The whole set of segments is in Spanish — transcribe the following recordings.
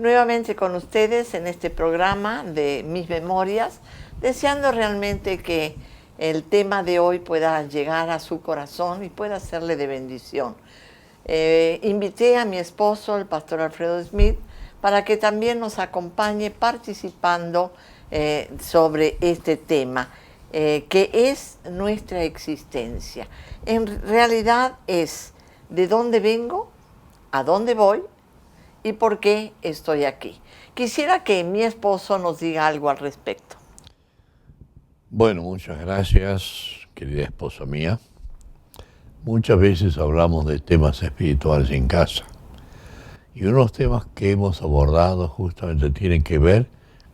nuevamente con ustedes en este programa de Mis Memorias, deseando realmente que el tema de hoy pueda llegar a su corazón y pueda serle de bendición. Invité a mi esposo, el pastor Alfredo Smith, para que también nos acompañe participando sobre este tema, que es nuestra existencia. En realidad es de dónde vengo, a dónde voy y por qué estoy aquí. Quisiera que mi esposo nos diga algo al respecto. Bueno, muchas gracias, querida esposa mía. Muchas veces hablamos de temas espirituales en casa. Y uno de los temas que hemos abordado justamente tiene que ver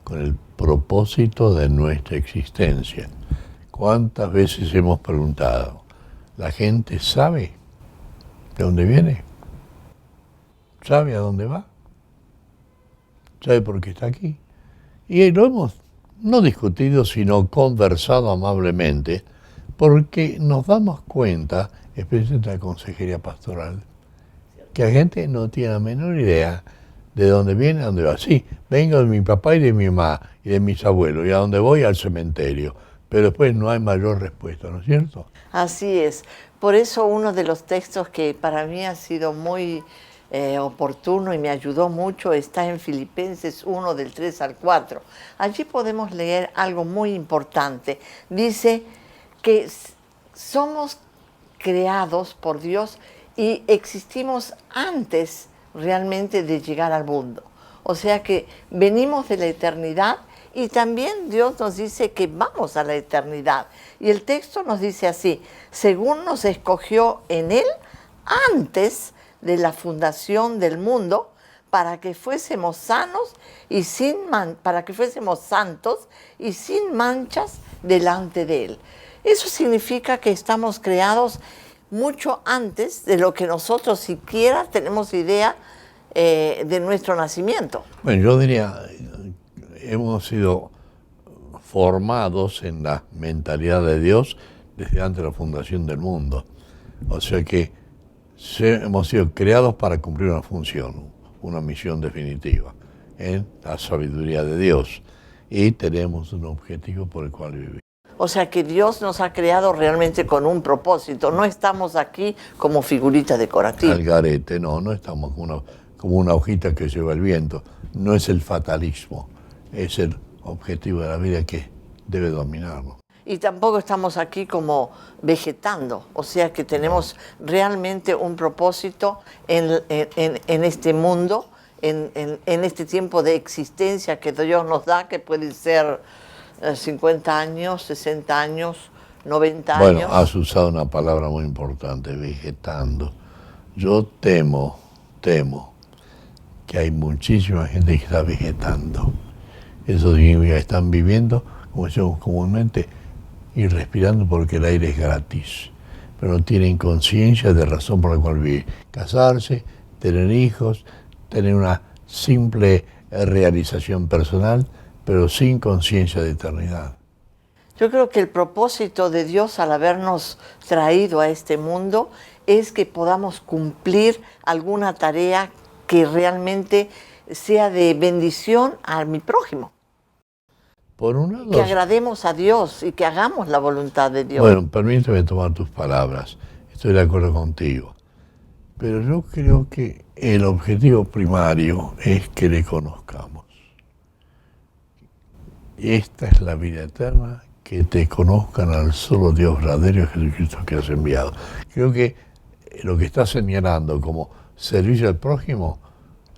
con el propósito de nuestra existencia. ¿Cuántas veces hemos preguntado, la gente sabe de dónde viene? ¿Sabe a dónde va? ¿Sabe por qué está aquí? Y lo hemos no discutido, sino conversado amablemente, porque nos damos cuenta, especialmente en la consejería pastoral, que la gente no tiene la menor idea de dónde viene, a dónde va. Sí, vengo de mi papá y de mi mamá y de mis abuelos, y a dónde voy, al cementerio. Pero después no hay mayor respuesta, ¿no es cierto? Así es. Por eso uno de los textos que para mí ha sido muy oportuno y me ayudó mucho está en Filipenses 1, del 3 al 4. Allí podemos leer algo muy importante. Dice que somos creados por Dios y existimos antes realmente de llegar al mundo. O sea que venimos de la eternidad y también Dios nos dice que vamos a la eternidad. Y el texto nos dice así: según nos escogió en Él antes de la fundación del mundo, para que fuésemos sanos y para que fuésemos santos y sin manchas delante de Él. Eso significa que estamos creados mucho antes de lo que nosotros siquiera tenemos idea de nuestro nacimiento. Bueno, yo diría, hemos sido formados en la mentalidad de Dios desde antes de la fundación del mundo. O sea que hemos sido creados para cumplir una función, una misión definitiva en la sabiduría de Dios, y tenemos un objetivo por el cual vivir. O sea que Dios nos ha creado realmente con un propósito. No estamos aquí como figurita decorativa. Al garete, no estamos como una hojita que lleva el viento. No es el fatalismo, es el objetivo de la vida que debe dominarnos. Y tampoco estamos aquí como vegetando, o sea que tenemos realmente un propósito en este mundo, en este tiempo de existencia que Dios nos da, que puede ser 50 años, 60 años, 90 años. Bueno, has usado una palabra muy importante, vegetando. Yo temo que hay muchísima gente que está vegetando. Eso significa que están viviendo, como decimos comúnmente, y respirando porque el aire es gratis, pero no tienen conciencia de razón por la cual vivir. Casarse, tener hijos, tener una simple realización personal, pero sin conciencia de eternidad. Yo creo que el propósito de Dios al habernos traído a este mundo es que podamos cumplir alguna tarea que realmente sea de bendición a mi prójimo. Por un lado, que agrademos a Dios y que hagamos la voluntad de Dios. Bueno, permíteme tomar tus palabras, estoy de acuerdo contigo, pero yo creo que el objetivo primario es que le conozcamos. Esta es la vida eterna, que te conozcan al solo Dios verdadero, Jesucristo, que has enviado. Creo que lo que estás señalando como servicio al prójimo,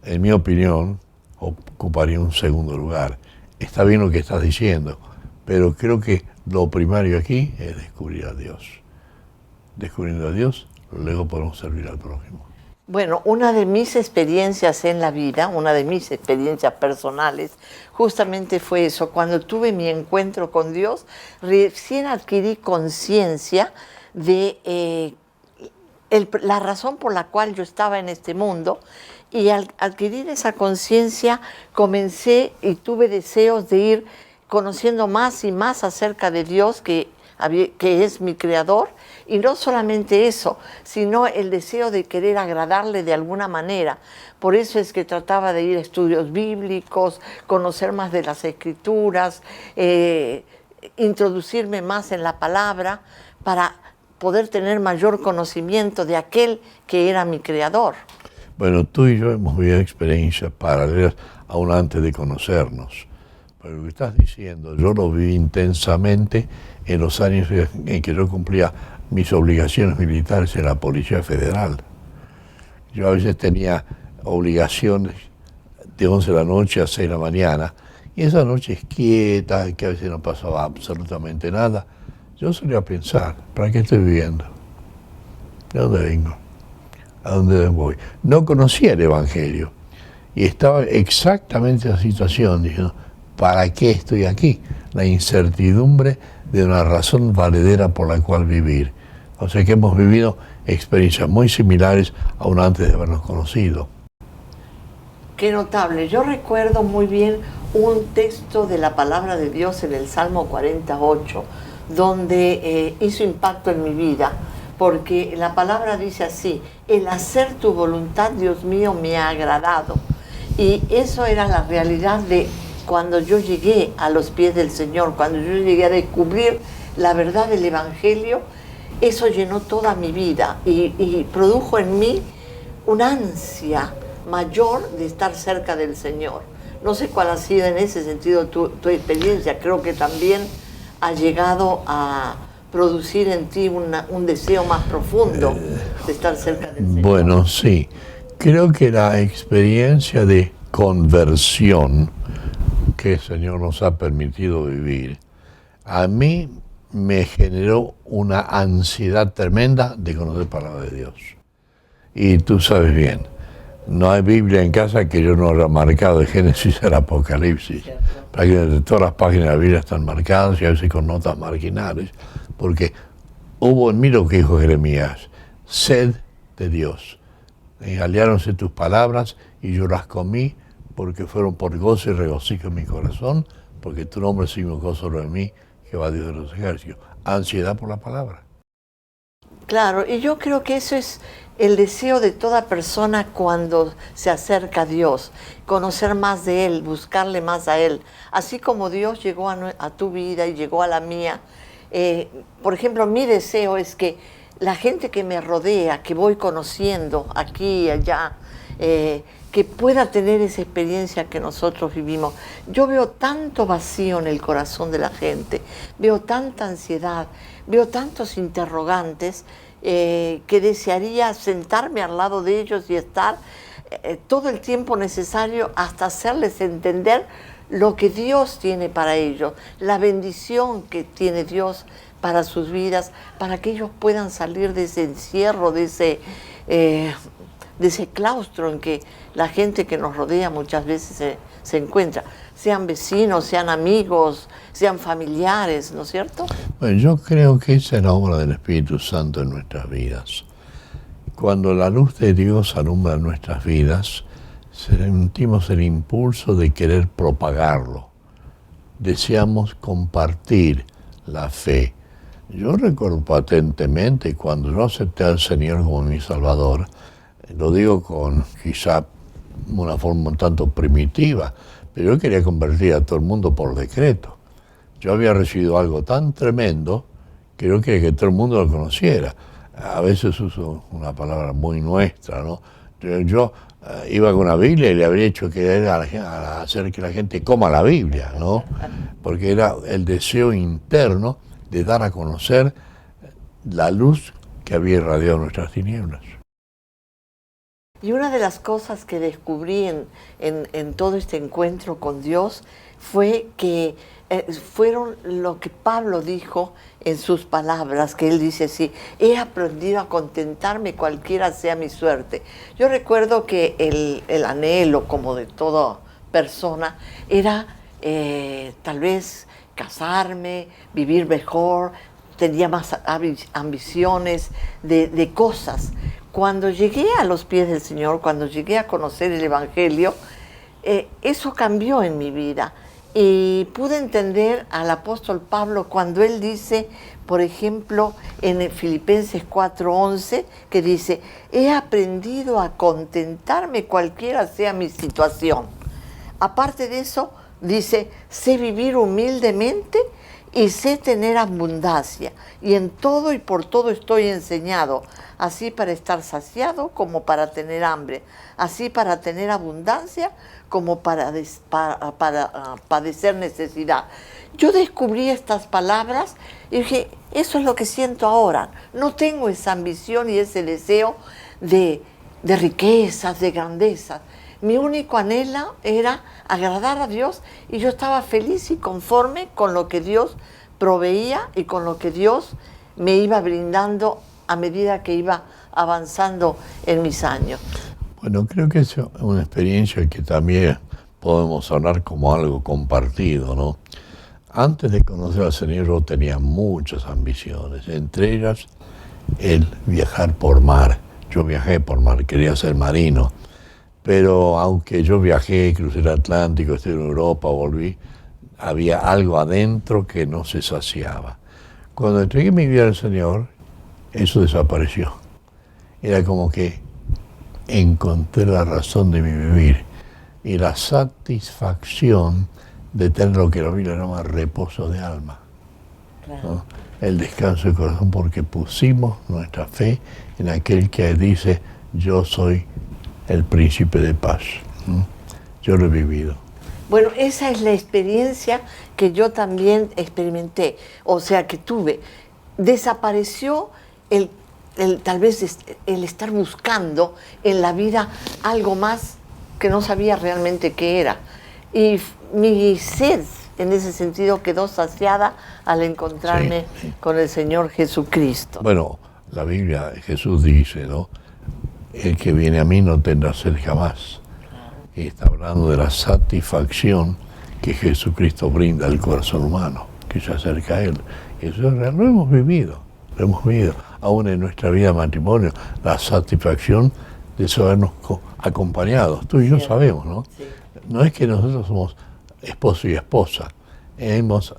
en mi opinión, ocuparía un segundo lugar. Está bien lo que estás diciendo, pero creo que lo primario aquí es descubrir a Dios. Descubriendo a Dios, luego podemos servir al prójimo. Bueno, una de mis experiencias en la vida, una de mis experiencias personales, justamente fue eso. Cuando tuve mi encuentro con Dios, recién adquirí conciencia de la razón por la cual yo estaba en este mundo, y al adquirir esa conciencia comencé y tuve deseos de ir conociendo más y más acerca de Dios, que que es mi creador, y no solamente eso, sino el deseo de querer agradarle de alguna manera. Por eso es que trataba de ir a estudios bíblicos, conocer más de las escrituras, introducirme más en la palabra para poder tener mayor conocimiento de aquel que era mi creador. Bueno, tú y yo hemos vivido experiencias paralelas aún antes de conocernos. Pero lo que estás diciendo, yo lo viví intensamente en los años en que yo cumplía mis obligaciones militares en la Policía Federal. Yo a veces tenía obligaciones de 11 de la noche a 6 de la mañana, y esas noches quietas, que a veces no pasaba absolutamente nada, yo solía pensar, ¿para qué estoy viviendo? ¿De dónde vengo? ¿A dónde voy? No conocía el Evangelio y estaba exactamente en esa situación, diciendo, ¿para qué estoy aquí? La incertidumbre de una razón valedera por la cual vivir. O sea que hemos vivido experiencias muy similares aún antes de habernos conocido. Qué notable. Yo recuerdo muy bien un texto de la palabra de Dios en el Salmo 48, donde hizo impacto en mi vida, porque la palabra dice así: el hacer tu voluntad, Dios mío, me ha agradado. Y eso era la realidad de cuando yo llegué a los pies del Señor, cuando yo llegué a descubrir la verdad del Evangelio. Eso llenó toda mi vida y produjo en mí una ansia mayor de estar cerca del Señor. No sé cuál ha sido en ese sentido tu experiencia. Creo que también ha llegado a producir en ti un deseo más profundo de estar cerca del Señor. Bueno, sí. Creo que la experiencia de conversión que el Señor nos ha permitido vivir, a mí me generó una ansiedad tremenda de conocer la palabra de Dios. Y tú sabes bien, no hay Biblia en casa que yo no haya marcado de Génesis al Apocalipsis. Prácticamente todas las páginas de la Biblia están marcadas y a veces con notas marginales, porque hubo en mí lo que dijo Jeremías: sed de Dios. Aliáronse tus palabras y yo las comí, porque fueron por gozo y regocijo en mi corazón, porque tu nombre es un gozo sobre mí, Jehová Dios de los ejércitos. Ansiedad por la palabra. Claro, y yo creo que eso es el deseo de toda persona cuando se acerca a Dios, conocer más de Él, buscarle más a Él. Así como Dios llegó a tu vida y llegó a la mía. Por ejemplo, mi deseo es que la gente que me rodea, que voy conociendo aquí y allá, que pueda tener esa experiencia que nosotros vivimos. Yo veo tanto vacío en el corazón de la gente, veo tanta ansiedad, veo tantos interrogantes, que desearía sentarme al lado de ellos y estar todo el tiempo necesario hasta hacerles entender lo que Dios tiene para ellos, la bendición que tiene Dios para sus vidas, para que ellos puedan salir de ese encierro, de ese claustro en que la gente que nos rodea muchas veces se encuentra, sean vecinos, sean amigos, sean familiares, ¿no es cierto? Bueno, yo creo que esa es la obra del Espíritu Santo en nuestras vidas. Cuando la luz de Dios alumbra nuestras vidas, sentimos el impulso de querer propagarlo. Deseamos compartir la fe. Yo recuerdo patentemente cuando yo acepté al Señor como mi Salvador, lo digo con quizá una forma un tanto primitiva, pero yo quería convertir a todo el mundo por decreto. Yo había recibido algo tan tremendo que yo quería que todo el mundo lo conociera. A veces uso una palabra muy nuestra, ¿no? Yo iba con la Biblia y le habría hecho querer a hacer que la gente coma la Biblia, ¿no? Porque era el deseo interno de dar a conocer la luz que había irradiado nuestras tinieblas. Y una de las cosas que descubrí en todo este encuentro con Dios fue que fueron lo que Pablo dijo en sus palabras, que él dice así: he aprendido a contentarme cualquiera sea mi suerte. Yo recuerdo que el anhelo, como de toda persona, era tal vez casarme, vivir mejor, tenía más ambiciones de cosas. Cuando llegué a los pies del Señor, cuando llegué a conocer el Evangelio, eso cambió en mi vida. Y pude entender al apóstol Pablo cuando él dice, por ejemplo, en el Filipenses 4:11, que dice, he aprendido a contentarme cualquiera sea mi situación. Aparte de eso, dice, sé vivir humildemente y sé tener abundancia. Y en todo y por todo estoy enseñado, así para estar saciado como para tener hambre, así para tener abundancia como para padecer necesidad. Yo descubrí estas palabras y dije, eso es lo que siento ahora. No tengo esa ambición y ese deseo de riquezas, de grandezas. Mi único anhelo era agradar a Dios y yo estaba feliz y conforme con lo que Dios proveía y con lo que Dios me iba brindando a medida que iba avanzando en mis años. Bueno, creo que es una experiencia que también podemos hablar como algo compartido, ¿no? Antes de conocer al Señor yo tenía muchas ambiciones, entre ellas el viajar por mar. Yo viajé por mar, quería ser marino, pero aunque yo viajé, crucé el Atlántico, estuve en Europa, volví, había algo adentro que no se saciaba. Cuando entregué mi vida al Señor, eso desapareció. Era como que encontré la razón de mi vivir y la satisfacción de tener lo que la Biblia llama reposo de alma. Claro. ¿No? El descanso del corazón, porque pusimos nuestra fe en aquel que dice, yo soy el príncipe de paz. ¿No? Yo lo he vivido. Bueno, esa es la experiencia que yo también experimenté, o sea, que tuve. Desapareció tal vez el estar buscando en la vida algo más que no sabía realmente qué era. Y mi sed, en ese sentido, quedó saciada al encontrarme con el Señor Jesucristo. Bueno, la Biblia, Jesús dice, ¿no? El que viene a mí no tendrá sed jamás. Y está hablando de la satisfacción que Jesucristo brinda al corazón humano, que se acerca a Él. Y eso es real, lo hemos vivido. Aún en nuestra vida de matrimonio, la satisfacción de sabernos acompañados. Tú y yo sabemos, ¿no? Sí. No es que nosotros somos esposo y esposa. Hemos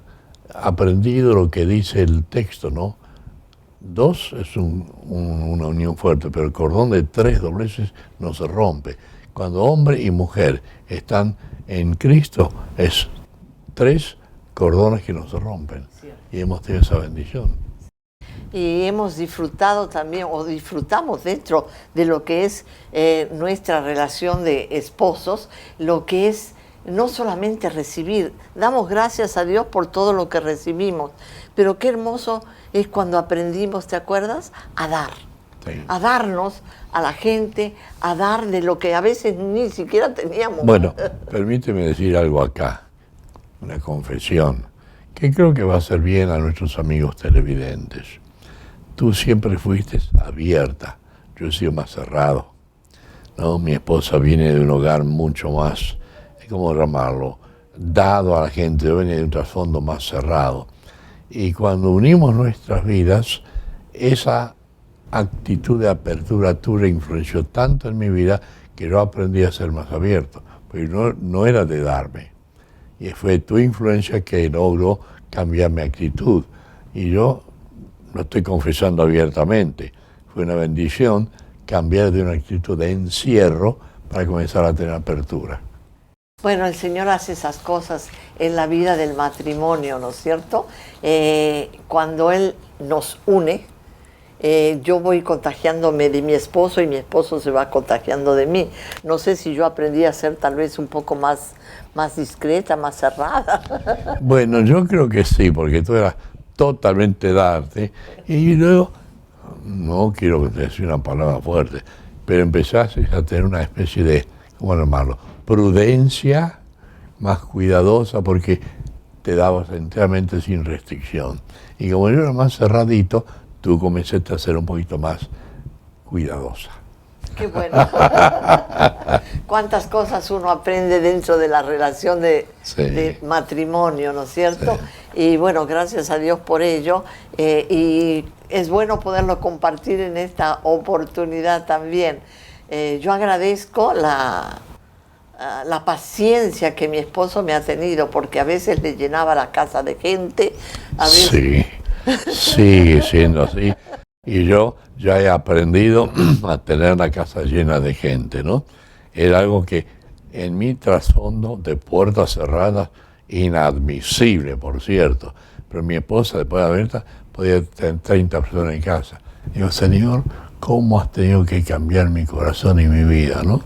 aprendido lo que dice el texto, ¿no? Dos es una unión fuerte, pero el cordón de tres dobleces no se rompe. Cuando hombre y mujer están en Cristo, es tres cordones que no se rompen. Sí. Y hemos tenido esa bendición. Y hemos disfrutado también, o disfrutamos dentro de lo que es nuestra relación de esposos, lo que es no solamente recibir, damos gracias a Dios por todo lo que recibimos, pero qué hermoso es cuando aprendimos, ¿te acuerdas? A dar, a darnos a la gente, a dar de lo que a veces ni siquiera teníamos. Bueno, permíteme decir algo acá, una confesión, que creo que va a hacer bien a nuestros amigos televidentes. Tú siempre fuiste abierta, yo he sido más cerrado, ¿no? Mi esposa viene de un hogar mucho más, ¿cómo llamarlo?, dado a la gente, yo venía de un trasfondo más cerrado. Y cuando unimos nuestras vidas, esa actitud de apertura tuya influenció tanto en mi vida que yo aprendí a ser más abierto, porque no era de darme. Y fue tu influencia que logró cambiar mi actitud. Y yo lo estoy confesando abiertamente. Fue una bendición cambiar de una actitud de encierro para comenzar a tener apertura. Bueno, el Señor hace esas cosas en la vida del matrimonio, ¿no es cierto? Cuando Él nos une, yo voy contagiándome de mi esposo y mi esposo se va contagiando de mí. No sé si yo aprendí a ser tal vez un poco más discreta, más cerrada. Bueno, yo creo que sí, porque tú eras totalmente darte. Y luego, no quiero decir una palabra fuerte, pero empezaste a tener una especie de, ¿cómo llamarlo?, prudencia más cuidadosa, porque te dabas enteramente sin restricción. Y como yo era más cerradito, tú comenzaste a ser un poquito más cuidadosa. Qué bueno. Cuántas cosas uno aprende dentro de la relación de matrimonio, ¿no es cierto? Sí. Y bueno, gracias a Dios por ello. Y es bueno poderlo compartir en esta oportunidad también. Yo agradezco la paciencia que mi esposo me ha tenido, porque a veces le llenaba la casa de gente, a veces... Sí, sigue siendo así. Y yo ya he aprendido a tener la casa llena de gente, ¿no? Era algo que en mi trasfondo de puertas cerradas, inadmisible, por cierto. Pero mi esposa, después de abierta, podía tener 30 personas en casa. Digo, Señor, ¿cómo has tenido que cambiar mi corazón y mi vida, no?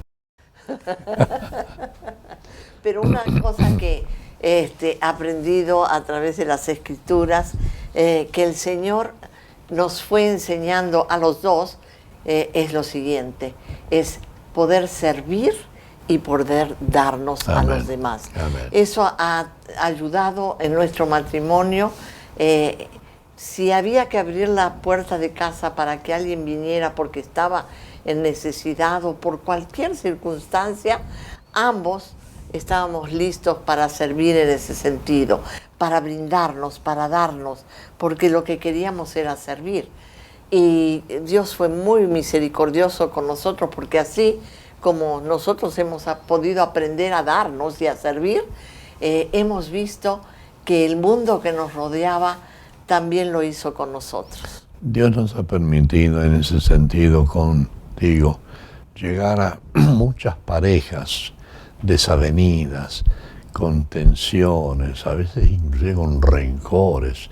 Pero una cosa que he aprendido a través de las Escrituras, que el Señor nos fue enseñando a los dos, es lo siguiente, es poder servir y poder darnos a los demás. Amén. Eso ha ayudado en nuestro matrimonio. Si había que abrir la puerta de casa para que alguien viniera porque estaba en necesidad o por cualquier circunstancia, ambos estábamos listos para servir en ese sentido, para brindarnos, para darnos, porque lo que queríamos era servir. Y Dios fue muy misericordioso con nosotros, porque así como nosotros hemos podido aprender a darnos y a servir, hemos visto que el mundo que nos rodeaba también lo hizo con nosotros. Dios nos ha permitido en ese sentido contigo llegar a muchas parejas desavenidas, con tensiones, a veces inclusive con rencores.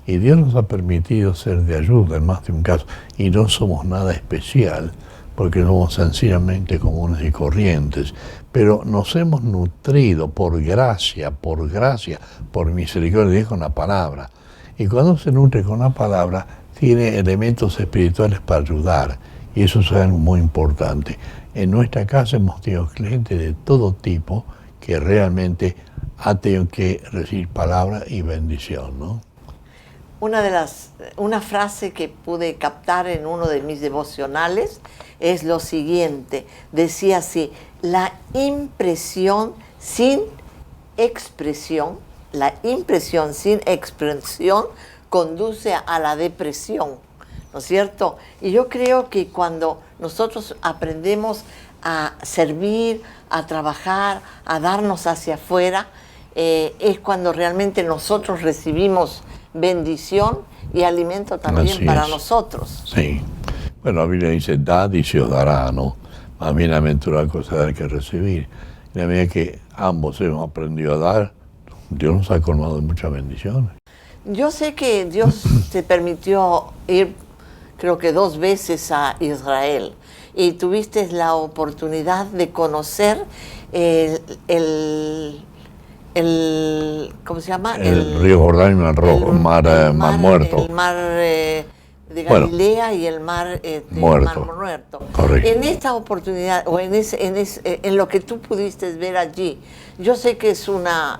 Y Dios nos ha permitido ser de ayuda en más de un caso. Y no somos nada especial, porque somos sencillamente comunes y corrientes. Pero nos hemos nutrido por gracia, por misericordia con la palabra. Y cuando se nutre con la palabra, tiene elementos espirituales para ayudar. Y eso es algo muy importante. En nuestra casa hemos tenido clientes de todo tipo que realmente han tenido que recibir palabra y bendición, ¿no? Una frase que pude captar en uno de mis devocionales es lo siguiente. Decía así: la impresión sin expresión conduce a la depresión, ¿no es cierto? Y yo creo que cuando nosotros aprendemos a servir, a trabajar, a darnos hacia afuera, es cuando realmente nosotros recibimos bendición y alimento también para nosotros. Sí. Bueno, la Biblia dice, dad y se os dará, ¿no? Más bienaventurada cosa dar que recibir. Y a medida que ambos hemos aprendido a dar, Dios nos ha colmado de muchas bendiciones. Yo sé que Dios te permitió ir, creo que 2 veces a Israel, y tuviste la oportunidad de conocer ¿cómo se llama? El río Jordán y el mar Rojo, Mar Muerto. El mar de Galilea, y el mar Muerto. Mar Muerto. Correcto. En esta oportunidad, o en lo que tú pudiste ver allí, yo sé que es una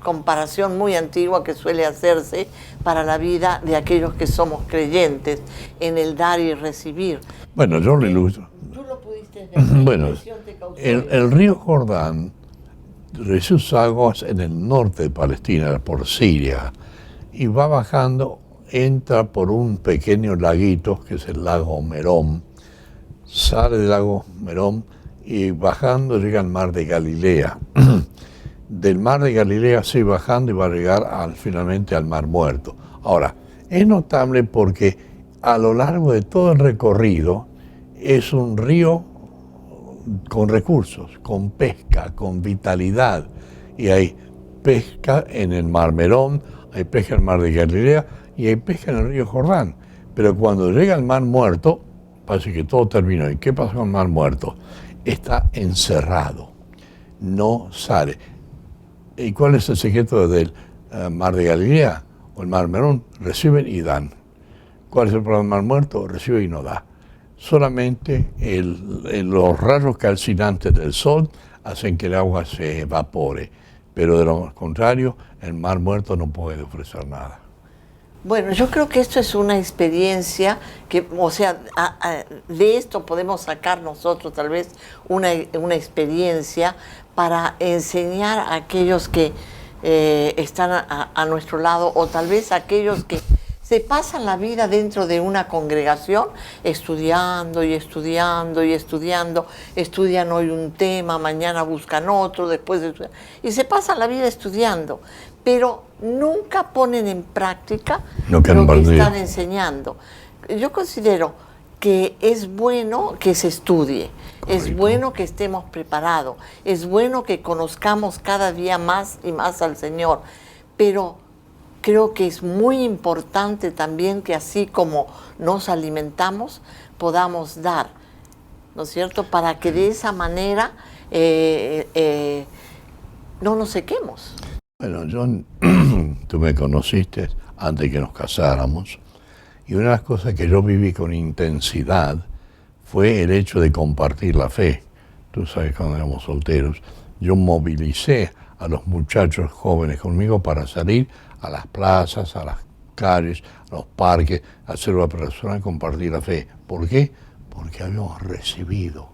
comparación muy antigua que suele hacerse para la vida de aquellos que somos creyentes, en el dar y recibir. Bueno, yo lo ilustro. ¿Tú lo pudiste ver? Bueno, el río Jordán recibe sus aguas en el norte de Palestina, por Siria, y va bajando, entra por un pequeño laguito, que es el lago Merón, sale del lago Merón y bajando llega al mar de Galilea. Del mar de Galilea sigue bajando y va a llegar finalmente al mar Muerto. Ahora, es notable porque a lo largo de todo el recorrido es un río con recursos, con pesca, con vitalidad. Y hay pesca en el mar Merón, hay pesca en el mar de Galilea y hay pesca en el río Jordán. Pero cuando llega al mar Muerto, parece que todo terminó. ¿Y qué pasa con el mar Muerto? Está encerrado, no sale. ¿Y cuál es el secreto del mar de Galilea o el mar Merón? Reciben y dan. ¿Cuál es el problema del mar Muerto? Recibe y no da. Solamente los rayos calcinantes del sol hacen que el agua se evapore, pero de lo contrario, el mar Muerto no puede ofrecer nada. Bueno, yo creo que esto es una experiencia que, o sea, de esto podemos sacar nosotros tal vez una experiencia para enseñar a aquellos que están a nuestro lado, o tal vez a aquellos que se pasan la vida dentro de una congregación estudiando y estudiando y estudiando, estudian hoy un tema, mañana buscan otro, y se pasan la vida estudiando, pero nunca ponen en práctica lo que están enseñando. Yo considero que es bueno que se estudie, es bueno que estemos preparados, es bueno que conozcamos cada día más y más al Señor, pero creo que es muy importante también que así como nos alimentamos, podamos dar, ¿no es cierto?, para que de esa manera no nos sequemos. Bueno, John, tú me conociste antes que nos casáramos, y una de las cosas que yo viví con intensidad fue el hecho de compartir la fe. Tú sabes, cuando éramos solteros, yo movilicé a los muchachos jóvenes conmigo para salir a las plazas, a las calles, a los parques, a hacer una persona, compartir la fe. ¿Por qué? Porque habíamos recibido.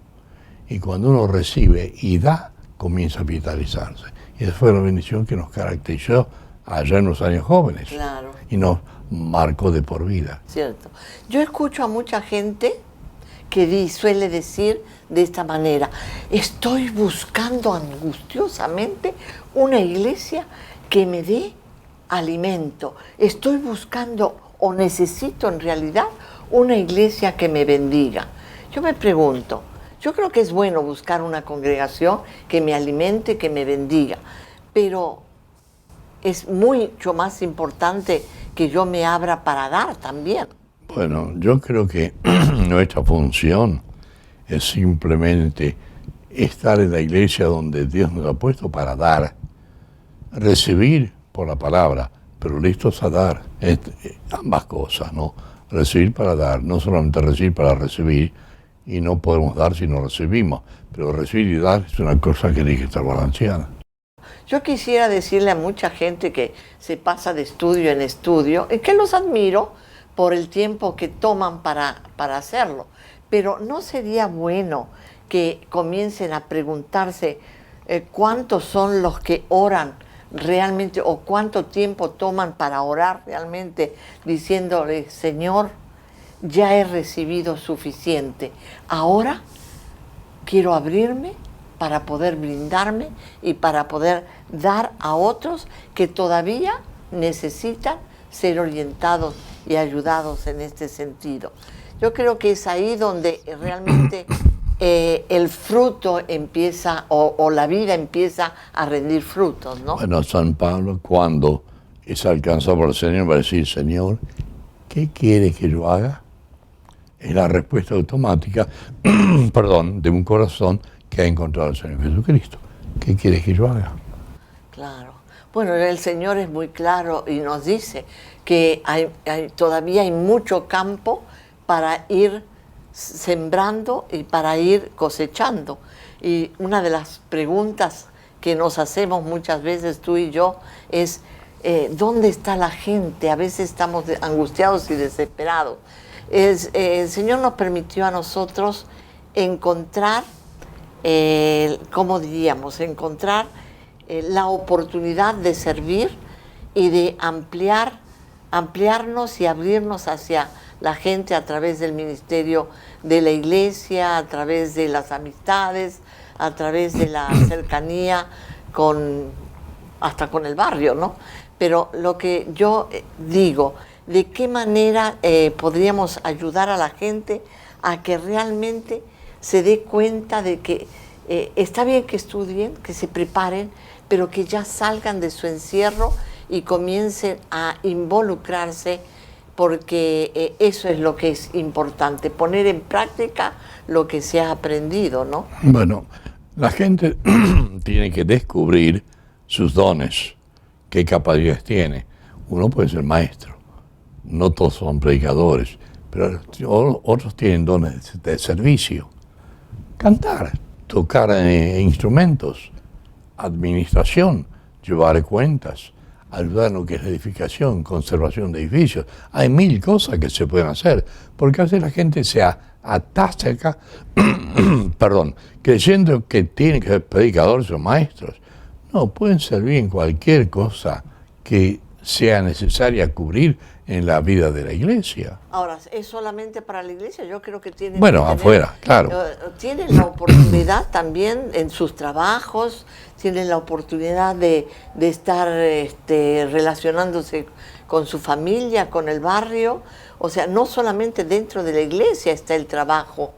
Y cuando uno recibe y da, comienza a vitalizarse. Y esa fue la bendición que nos caracterizó allá en los años jóvenes. Claro. Y nos marcó de por vida. Cierto. Yo escucho a mucha gente que suele decir de esta manera: estoy buscando angustiosamente una iglesia que me dé alimento. Estoy buscando o necesito en realidad una iglesia que me bendiga. Yo me pregunto, yo creo que es bueno buscar una congregación que me alimente, que me bendiga, pero es mucho más importante que yo me abra para dar también. Bueno, yo creo que nuestra función es simplemente estar en la iglesia donde Dios nos ha puesto para dar, recibir por la palabra, pero listos a dar, ambas cosas, ¿no? Recibir para dar, no solamente recibir para recibir, y no podemos dar si no recibimos, pero recibir y dar es una cosa que tiene que estar balanceada. Yo quisiera decirle a mucha gente que se pasa de estudio en estudio, y que los admiro por el tiempo que toman para hacerlo, pero ¿no sería bueno que comiencen a preguntarse cuántos son los que oran realmente, o cuánto tiempo toman para orar realmente, diciéndole: Señor, ya he recibido suficiente, ahora quiero abrirme para poder brindarme y para poder dar a otros que todavía necesitan ser orientados y ayudados en este sentido? Yo creo que es ahí donde realmente el fruto empieza, o la vida empieza a rendir frutos, ¿no? Bueno, San Pablo, cuando es alcanzado por el Señor, va a decir: Señor, ¿qué quiere que yo haga? Es la respuesta automática, perdón, de un corazón que ha encontrado al Señor Jesucristo. ¿Qué quieres que yo haga? Claro. Bueno, el Señor es muy claro y nos dice que todavía hay mucho campo para ir sembrando y para ir cosechando. Y una de las preguntas que nos hacemos muchas veces tú y yo es: ¿dónde está la gente? A veces estamos angustiados y desesperados. El Señor nos permitió a nosotros encontrar, ¿cómo diríamos? Encontrar la oportunidad de servir y de ampliarnos y abrirnos hacia la gente a través del ministerio de la iglesia, a través de las amistades, a través de la cercanía hasta con el barrio, ¿no? Pero lo que yo digo, ¿de qué manera podríamos ayudar a la gente a que realmente se dé cuenta de que está bien que estudien, que se preparen, pero que ya salgan de su encierro y comiencen a involucrarse, porque eso es lo que es importante, poner en práctica lo que se ha aprendido, ¿no? Bueno, la gente tiene que descubrir sus dones, qué capacidades tiene. Uno puede ser maestro, no todos son predicadores, pero otros tienen dones de servicio. Cantar, tocar instrumentos, administración, llevar cuentas, ayudar en lo que es edificación, conservación de edificios. Hay 1000 cosas que se pueden hacer, porque a veces la gente se atasca, perdón, creyendo que tienen que ser predicadores o maestros. No, pueden servir en cualquier cosa que sea necesaria cubrir en la vida de la iglesia. Ahora, ¿es solamente para la iglesia? Yo creo que tienen Bueno, que tener, afuera, claro. Tienen la oportunidad también en sus trabajos, tienen la oportunidad de estar relacionándose con su familia, con el barrio. O sea, no solamente dentro de la iglesia está el trabajo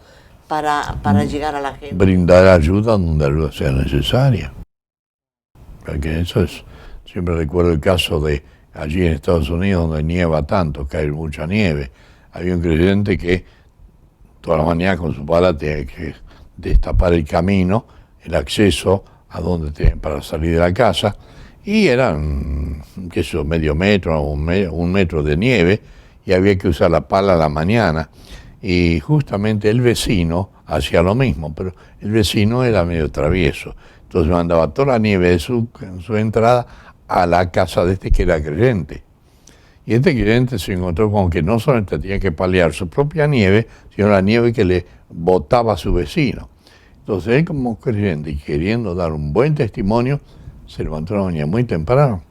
para llegar a la gente. Brindar ayuda donde ayuda sea necesaria. Porque eso es, siempre recuerdo el caso de allí en Estados Unidos donde nieva tanto, cae mucha nieve. Había un creyente que toda la mañana con su pala tenía que destapar el camino, el acceso a donde tenían para salir de la casa, y eran, qué sé yo, medio metro, un metro de nieve, y había que usar la pala a la mañana. Y justamente el vecino hacía lo mismo, pero el vecino era medio travieso. Entonces mandaba toda la nieve de su entrada a la casa de este que era creyente. Y este creyente se encontró con que no solamente tenía que paliar su propia nieve, sino la nieve que le botaba a su vecino. Entonces él, como creyente y queriendo dar un buen testimonio, se levantó una mañana muy temprano,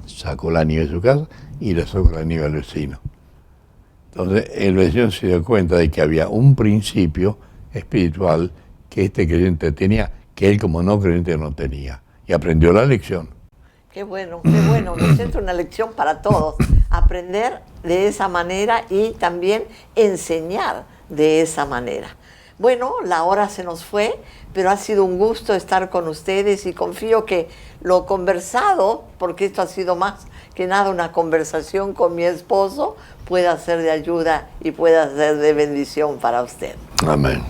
sacó la nieve de su casa y le sacó la nieve al vecino. Entonces el vecino se dio cuenta de que había un principio espiritual que este creyente tenía, que él como no creyente no tenía, y aprendió la lección. Qué bueno, me siento una lección para todos, aprender de esa manera y también enseñar de esa manera. Bueno, la hora se nos fue, pero ha sido un gusto estar con ustedes y confío que lo conversado, porque esto ha sido más que nada una conversación con mi esposo, pueda ser de ayuda y pueda ser de bendición para usted. Amén.